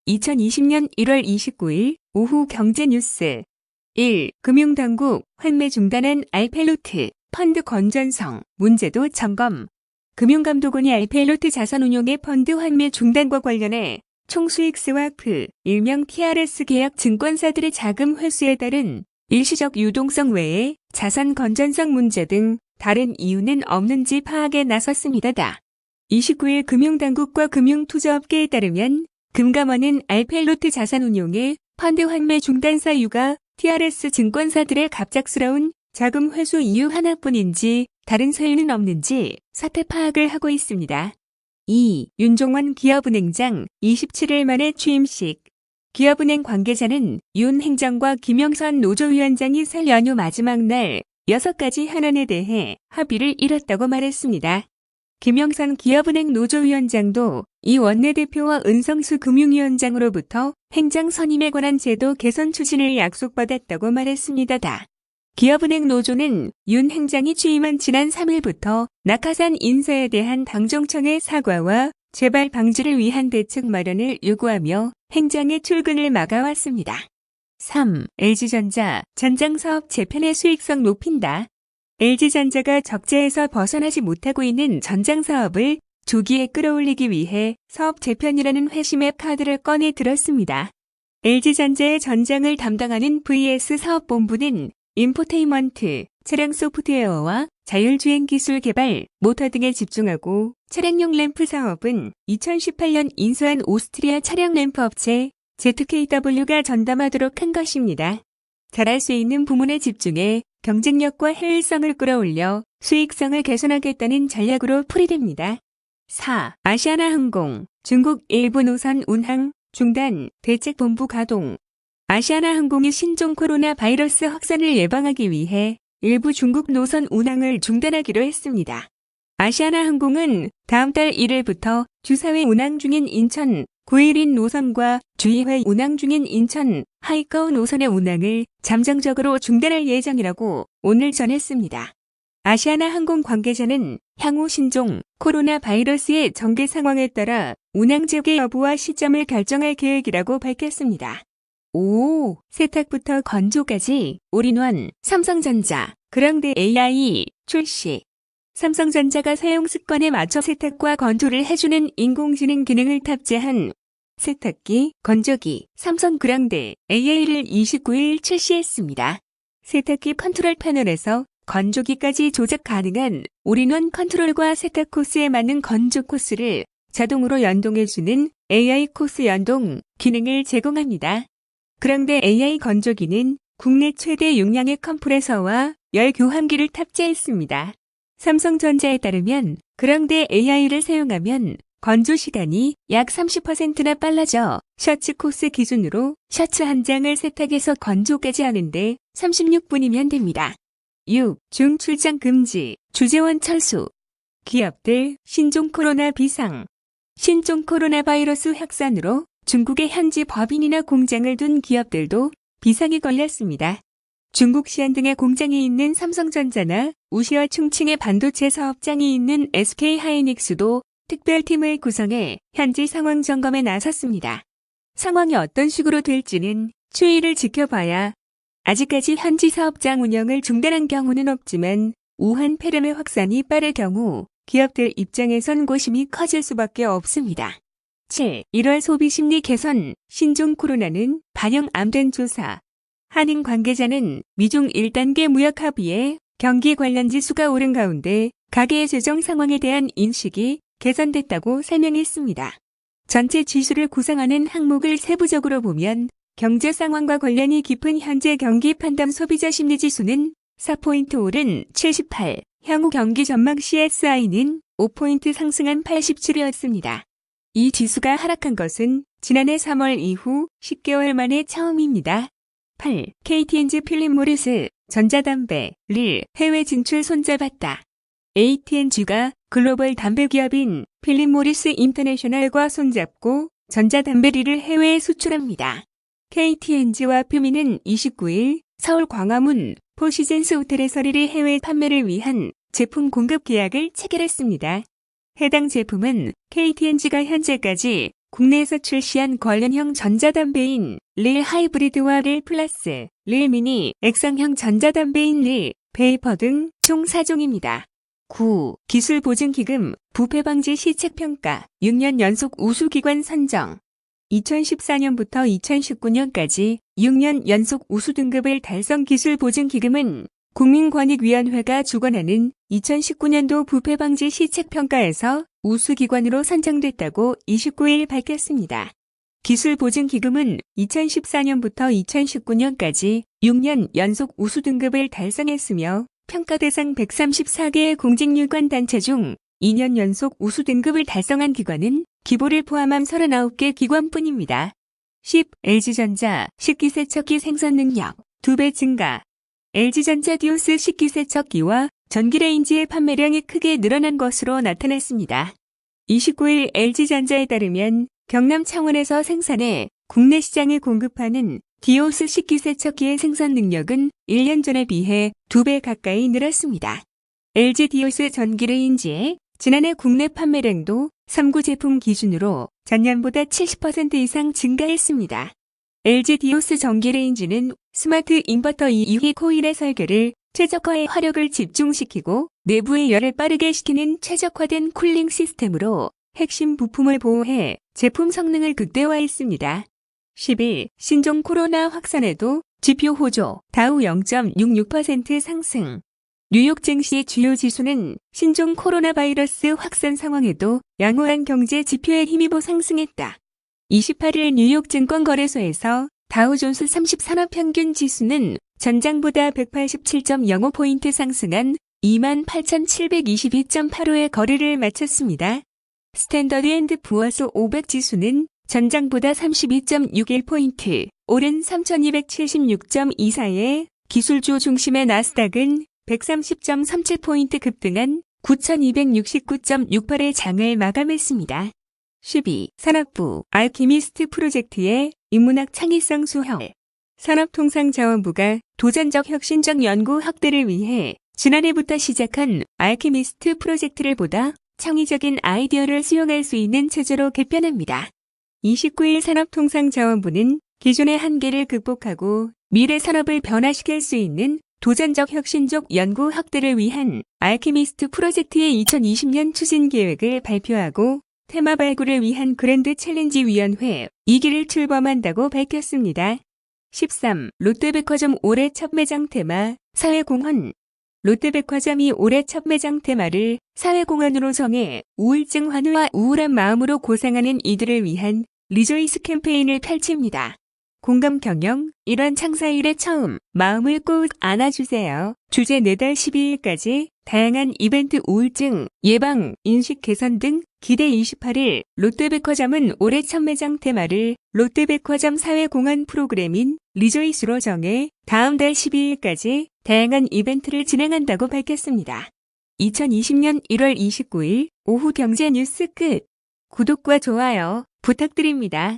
2020년 1월 29일 오후 경제뉴스 1. 금융당국 환매 중단한 알펠로트 펀드 건전성 문제도 점검. 금융감독원이 알펠로트 자산운용의 펀드 환매 중단과 관련해 총수익 스와프, 일명 TRS 계약 증권사들의 자금 회수에 따른 일시적 유동성 외에 자산 건전성 문제 등 다른 이유는 없는지 파악에 나섰습니다. 29일 금융당국과 금융투자업계에 따르면 금감원은 알펠로트 자산운용의 펀드 환매 중단 사유가 TRS 증권사들의 갑작스러운 자금 회수 이유 하나뿐인지 다른 사유는 없는지 사태 파악을 하고 있습니다. 2. 윤종원 기업은행장 27일 만에 취임식. 기업은행 관계자는 윤 행장과 김영선 노조위원장이 설 연휴 마지막 날 6가지 현안에 대해 합의를 이뤘다고 말했습니다. 김영선 기업은행 노조위원장도 이 원내대표와 은성수 금융위원장으로부터 행장 선임에 관한 제도 개선 추진을 약속받았다고 말했습니다. 기업은행 노조는 윤 행장이 취임한 지난 3일부터 낙하산 인사에 대한 당정청의 사과와 재발 방지를 위한 대책 마련을 요구하며 행장의 출근을 막아왔습니다. 3. LG전자 전장사업 재편의 수익성 높인다. LG전자가 적자에서 벗어나지 못하고 있는 전장사업을 조기에 끌어올리기 위해 사업 재편이라는 회심의 카드를 꺼내 들었습니다. LG전자의 전장을 담당하는 VS 사업본부는 인포테인먼트, 차량 소프트웨어와 자율주행 기술 개발, 모터 등에 집중하고 차량용 램프 사업은 2018년 인수한 오스트리아 차량 램프 업체 ZKW가 전담하도록 한 것입니다. 잘할 수 있는 부문에 집중해 경쟁력과 효율성을 끌어올려 수익성을 개선하겠다는 전략으로 풀이됩니다. 4. 아시아나항공, 중국 일부 노선 운항 중단, 대책본부 가동. 아시아나항공이 신종 코로나 바이러스 확산을 예방하기 위해 일부 중국 노선 운항을 중단하기로 했습니다. 아시아나항공은 다음 달 1일부터 주사회 운항 중인 인천 9일인 노선과 주의회 운항 중인 인천 하이커우 노선의 운항을 잠정적으로 중단할 예정이라고 오늘 전했습니다. 아시아나항공 관계자는 향후 신종 코로나 바이러스의 전개 상황에 따라 운항 재개 여부와 시점을 결정할 계획이라고 밝혔습니다. 5. 세탁부터 건조까지 올인원 삼성전자 그랑데 AI 출시. 삼성전자가 사용 습관에 맞춰 세탁과 건조를 해주는 인공지능 기능을 탑재한 세탁기, 건조기, 삼성 그랑데 AI를 29일 출시했습니다. 세탁기 컨트롤 패널에서 건조기까지 조작 가능한 올인원 컨트롤과 세탁 코스에 맞는 건조 코스를 자동으로 연동해주는 AI 코스 연동 기능을 제공합니다. 그랑데 AI 건조기는 국내 최대 용량의 컴프레서와 열 교환기를 탑재했습니다. 삼성전자에 따르면 그랑데 AI를 사용하면 건조 시간이 약 30%나 빨라져 셔츠 코스 기준으로 셔츠 한 장을 세탁해서 건조까지 하는데 36분이면 됩니다. 6. 중 출장 금지, 주재원 철수. 기업들 신종 코로나 비상. 신종 코로나 바이러스 확산으로 중국의 현지 법인이나 공장을 둔 기업들도 비상이 걸렸습니다. 중국 시안 등의 공장이 있는 삼성전자나 우시와 충칭의 반도체 사업장이 있는 SK하이닉스도 특별팀을 구성해 현지 상황 점검에 나섰습니다. 상황이 어떤 식으로 될지는 추이를 지켜봐야 아직까지 현지 사업장 운영을 중단한 경우는 없지만 우한 폐렴의 확산이 빠를 경우 기업들 입장에선 고심이 커질 수밖에 없습니다. 7. 1월 소비심리 개선, 신종 코로나는 반영 안 된 조사. 한인 관계자는 미중 1단계 무역 합의에 경기 관련 지수가 오른 가운데 가계의 재정 상황에 대한 인식이 개선됐다고 설명했습니다. 전체 지수를 구성하는 항목을 세부적으로 보면 경제 상황과 관련이 깊은 현재 경기 판단 소비자 심리 지수는 4포인트 오른 78, 향후 경기 전망 CSI는 5포인트 상승한 87이었습니다. 이 지수가 하락한 것은 지난해 3월 이후 10개월 만에 처음입니다. 8. KT&G 필립 모리스, 전자담배, 릴, 해외 진출 손잡았다. AT&G가 글로벌 담배 기업인 필립 모리스 인터내셔널과 손잡고 전자담배 릴을 해외에 수출합니다. KT&G와 퓨미는 29일 서울 광화문 포시즌스 호텔에서 릴의 해외 판매를 위한 제품 공급 계약을 체결했습니다. 해당 제품은 KT&G가 현재까지 국내에서 출시한 관련형 전자담배인 릴 하이브리드와 릴 플러스, 릴 미니, 액상형 전자담배인 릴, 베이퍼 등 총 4종입니다. 9. 기술보증기금, 부패방지 시책평가, 6년 연속 우수기관 선정. 2014년부터 2019년까지 6년 연속 우수 등급을 달성 기술보증기금은 국민권익위원회가 주관하는 2019년도 부패방지 시책평가에서 우수기관으로 선정됐다고 29일 밝혔습니다. 기술보증기금은 2014년부터 2019년까지 6년 연속 우수 등급을 달성했으며 평가 대상 134개의 공직유관 단체 중 2년 연속 우수 등급을 달성한 기관은 기보를 포함한 39개 기관뿐입니다. 10. LG전자 식기세척기 생산 능력 2배 증가. LG전자 디오스 식기세척기와 전기레인지의 판매량이 크게 늘어난 것으로 나타났습니다. 29일 LG전자에 따르면 경남 창원에서 생산해 국내 시장에 공급하는 디오스 식기세척기의 생산 능력은 1년 전에 비해 2배 가까이 늘었습니다. LG 디오스 전기레인지의 지난해 국내 판매량도 3구 제품 기준으로 전년보다 70% 이상 증가했습니다. LG 디오스 전기레인지는 스마트 인버터 2위 코일의 설계를 최적화해 화력을 집중시키고 내부의 열을 빠르게 식히는 최적화된 쿨링 시스템으로 핵심 부품을 보호해 제품 성능을 극대화했습니다. 10일 신종 코로나 확산에도 지표 호조 다우 0.66% 상승. 뉴욕 증시 주요 지수는 신종 코로나 바이러스 확산 상황에도 양호한 경제 지표에 힘입어 상승했다. 28일 뉴욕 증권거래소에서 다우존스 30산업 평균 지수는 전장보다 187.05포인트 상승한 28,722.85의 거래를 마쳤습니다. 스탠더드 앤드 부어스 500 지수는 전장보다 32.61포인트, 오른 3,276.24에 기술주 중심의 나스닥은 130.37포인트 급등한 9,269.68의 장을 마감했습니다. 12. 산업부 알키미스트 프로젝트의 인문학 창의성 수혈. 산업통상자원부가 도전적 혁신적 연구 확대를 위해 지난해부터 시작한 알키미스트 프로젝트를 보다 창의적인 아이디어를 수용할 수 있는 체제로 개편합니다. 29일 산업통상자원부는 기존의 한계를 극복하고 미래 산업을 변화시킬 수 있는 도전적 혁신적 연구 확대를 위한 알키미스트 프로젝트의 2020년 추진 계획을 발표하고 테마 발굴을 위한 그랜드 챌린지 위원회 2기를 출범한다고 밝혔습니다. 13. 롯데백화점 올해 첫 매장 테마 사회공헌. 롯데백화점이 올해 첫 매장 테마를 사회공헌으로 정해 우울증 환우와 우울한 마음으로 고생하는 이들을 위한 리조이스 캠페인을 펼칩니다. 공감 경영, 이런 창사일의 처음, 마음을 꼭 안아주세요. 주제 내달 12일까지 다양한 이벤트 우울증, 예방, 인식 개선 등 기대 28일 롯데백화점은 올해 첫 매장 테마를 롯데백화점 사회공헌 프로그램인 리조이스로 정해 다음 달 12일까지 다양한 이벤트를 진행한다고 밝혔습니다. 2020년 1월 29일 오후 경제 뉴스 끝. 구독과 좋아요 부탁드립니다.